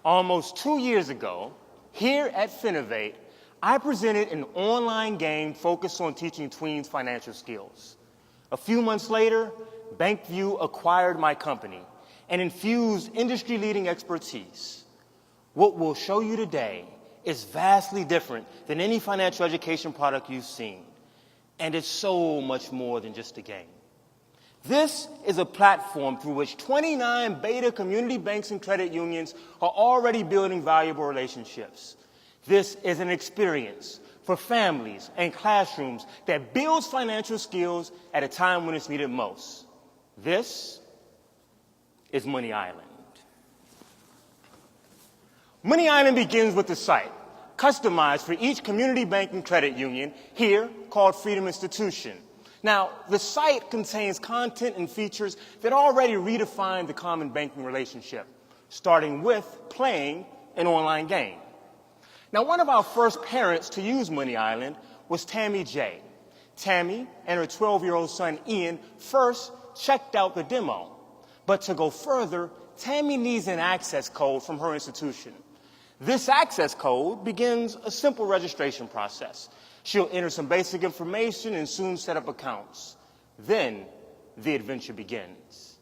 Almost 2 years ago, here at Finovate, I presented an online game focused on teaching tweens financial skills. A few months later, BancVue acquired my company and infused industry-leading expertise. What we'll show you today is vastly different than any financial education product you've seen, and it's so much more than just a game. This is a platform through which 29 beta community banks and credit unions are already building valuable relationships. This is an experience for families and classrooms that builds financial skills at a time when it's needed most. This is MoneyIsland. MoneyIsland begins with the site, customized for each community bank and credit union, here called Freedom Institution. Now, the site contains content and features that already redefine the common banking relationship, starting with playing an online game. Now, one of our first parents to use MoneyIsland was Tammy J. Tammy and her 12-year-old son Ian first checked out the demo. But to go further, Tammy needs an access code from her institution. This access code begins a simple registration process. She'll enter some basic information and soon set up accounts. Then the adventure begins.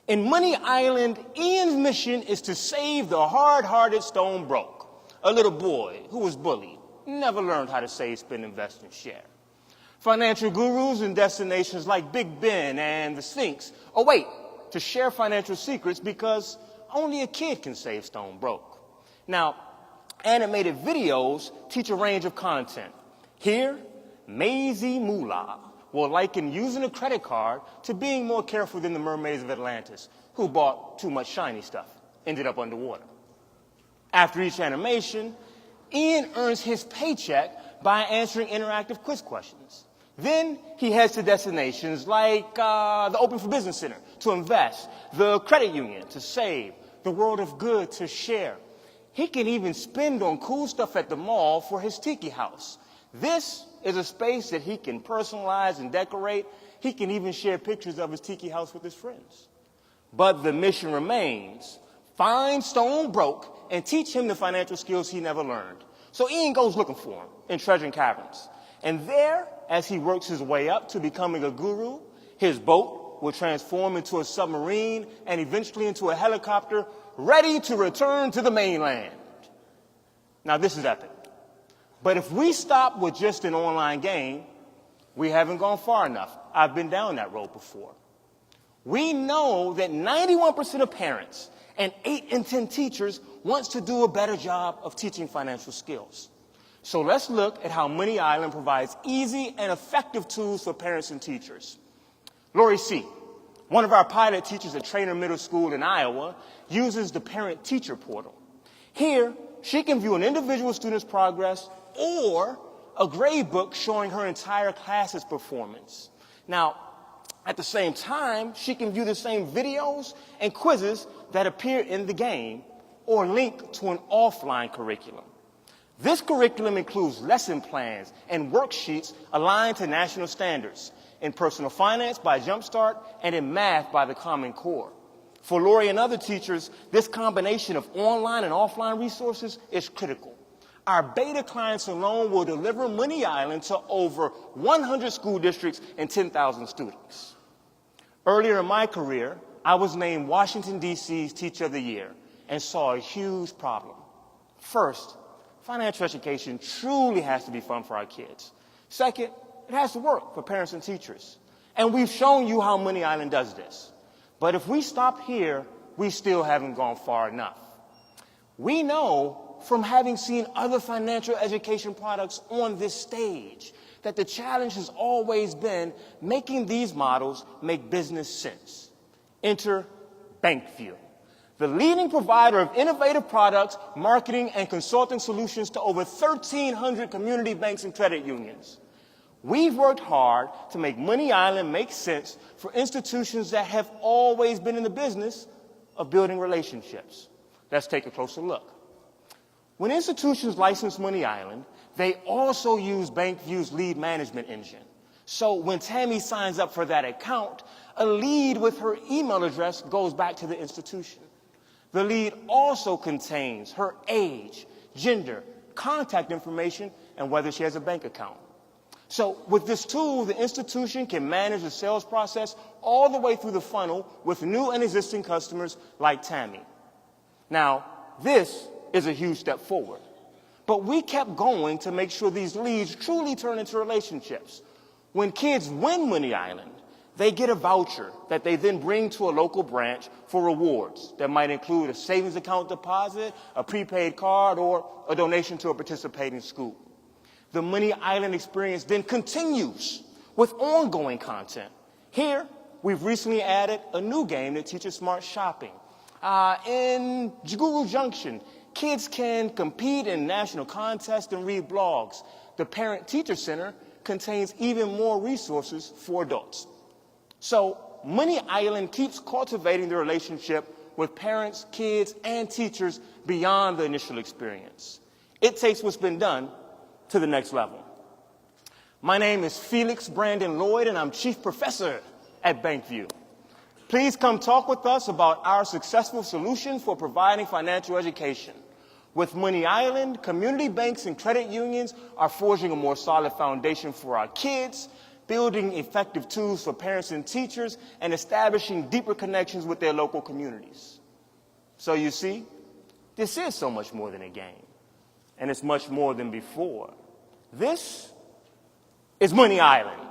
In MoneyIsland, Ian's mission is to save the hard-hearted stone broke, a little boy who was bullied, never learned how to save, spend, invest, and share. Financial gurus and destinations like Big Ben and the Sphinx await to share financial secrets because only a kid can save stone broke. Now, animated videos teach a range of content. Here, Maisie Moolah will liken using a credit card to being more careful than the mermaids of Atlantis, who bought too much shiny stuff, ended up underwater. After each animation, Ian earns his paycheck by answering interactive quiz questions. Then he heads to destinations like the Open for Business Center to invest, the credit union to save, the World of Good to share. He can even spend on cool stuff at the mall for his tiki house. This is a space that he can personalize and decorate. He can even share pictures of his tiki house with his friends. But the mission remains: find Stone Broke and teach him the financial skills he never learned. So Ian goes looking for him in treasure caverns. And there, as he works his way up to becoming a guru, his boat will transform into a submarine and eventually into a helicopter ready to return to the mainland. Now, this is epic. But if we stop with just an online game, we haven't gone far enough. I've been down that road before. We know that 91% of parents and 8 in 10 teachers wants to do a better job of teaching financial skills. So let's look at how MoneyIsland provides easy and effective tools for parents and teachers. Lori C., one of our pilot teachers at Trainer Middle School in Iowa, uses the parent-teacher portal. Here, she can view an individual student's progress or a grade book showing her entire class's performance. Now, at the same time, she can view the same videos and quizzes that appear in the game or link to an offline curriculum. This curriculum includes lesson plans and worksheets aligned to national standards, in personal finance by Jumpstart and in math by the Common Core. For Lori and other teachers, this combination of online and offline resources is critical. Our beta clients alone will deliver MoneyIsland to over 100 school districts and 10,000 students. Earlier in my career, I was named Washington, D.C.'s Teacher of the Year and saw a huge problem. First, financial education truly has to be fun for our kids. Second, it has to work for parents and teachers. And we've shown you how MoneyIsland does this. But if we stop here, we still haven't gone far enough. We know from having seen other financial education products on this stage that the challenge has always been making these models make business sense. Enter BancVue, the leading provider of innovative products, marketing, and consulting solutions to over 1,300 community banks and credit unions. We've worked hard to make MoneyIsland make sense for institutions that have always been in the business of building relationships. Let's take a closer look. When institutions license MoneyIsland, they also use BancVue's lead management engine. So when Tammy signs up for that account, a lead with her email address goes back to the institution. The lead also contains her age, gender, contact information, and whether she has a bank account. So with this tool, the institution can manage the sales process all the way through the funnel with new and existing customers like Tammy. Now, this is a huge step forward. But we kept going to make sure these leads truly turn into relationships. When kids win MoneyIsland, they get a voucher that they then bring to a local branch for rewards that might include a savings account deposit, a prepaid card, or a donation to a participating school. The MoneyIsland experience then continues with ongoing content. Here, we've recently added a new game that teaches smart shopping. In Jiguru Junction, kids can compete in national contests and read blogs. The Parent Teacher Center contains even more resources for adults. So MoneyIsland keeps cultivating the relationship with parents, kids, and teachers beyond the initial experience. It takes what's been done to the next level. My name is Felix Brandon Lloyd, and I'm Chief Professor at BancVue. Please come talk with us about our successful solution for providing financial education. With MoneyIsland, community banks and credit unions are forging a more solid foundation for our kids, building effective tools for parents and teachers, and establishing deeper connections with their local communities. So you see, this is so much more than a game, and it's much more than before. This is MoneyIsland.